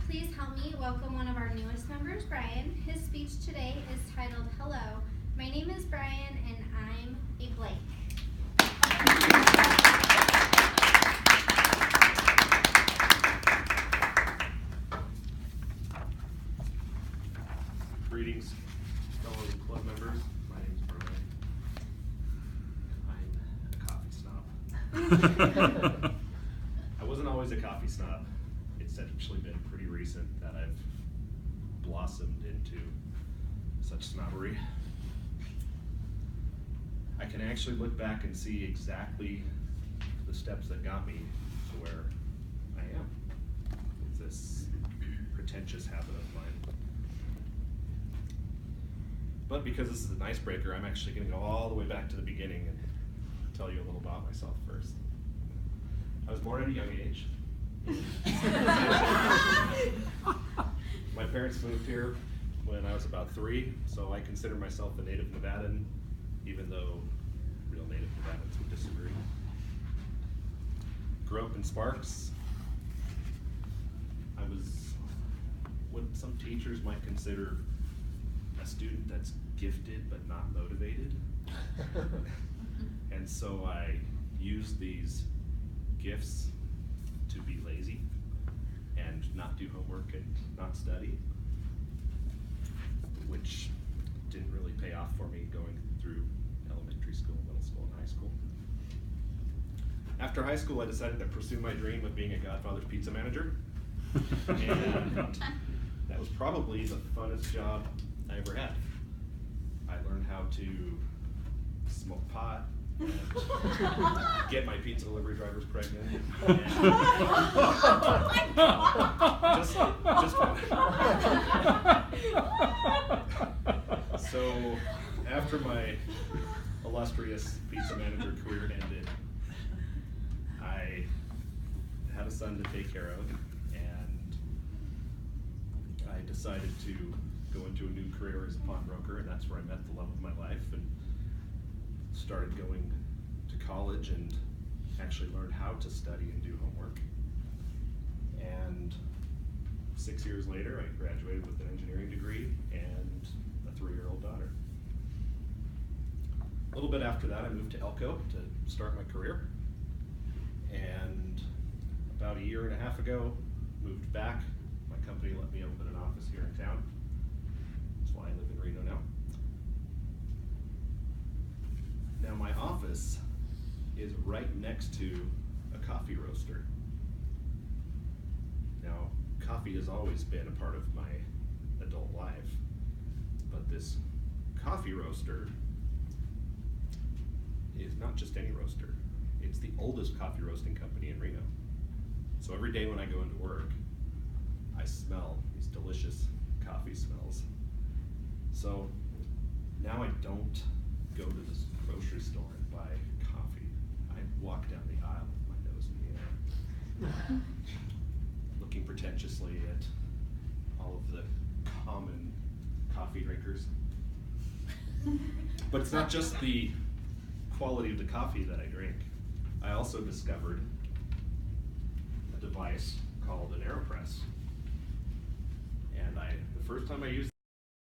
please help me welcome one of our newest members, Brian. His speech today is titled, Hello, my name is Brian and I'm a blank. Greetings, fellow club members. My name is Brian. I'm a coffee snob. I wasn't always a coffee snob. It's actually been pretty recent that I've blossomed into such snobbery. I can actually look back and see exactly the steps that got me to where I am with this pretentious habit of mine. But because this is an icebreaker, I'm actually going to go all the way back to the beginning and tell you a little about myself first. I was born at a young age. My parents moved here when I was about 3, so I consider myself a native Nevadan, even though real native Nevadans would disagree. Grew up in Sparks. I was what some teachers might consider a student that's gifted but not motivated. And so I used these gifts to be lazy and not do homework and not study, which didn't really pay off for me going through elementary school, middle school, and high school. After high school, I decided to pursue my dream of being a Godfather's pizza manager. And that was probably the funnest job I ever had. I learned how to smoke pot and get my pizza delivery drivers pregnant. And just one. So after my illustrious pizza manager career ended, I had a son to take care of, and I decided to go into a new career as a pawnbroker, and that's where I met the love of my life and started going to college and actually learned how to study and do homework. And 6 years later, I graduated with an engineering degree and a 3-year-old daughter. A little bit after that, I moved to Elko to start my career. And about a year and a half ago, moved back. My company let me open an office here in town. That's why I live in Reno now. Now my office is right next to a coffee roaster. Now, coffee has always been a part of my adult life, but this coffee roaster is not just any roaster. It's the oldest coffee roasting company in Reno. So every day when I go into work, I smell these delicious coffee smells. So now I don't go to this grocery store and buy coffee. I walk down the aisle with my nose in the air, looking pretentiously at all of the common coffee drinkers. But it's not just the quality of the coffee that I drink. I also discovered a device called an AeroPress. And the first time I used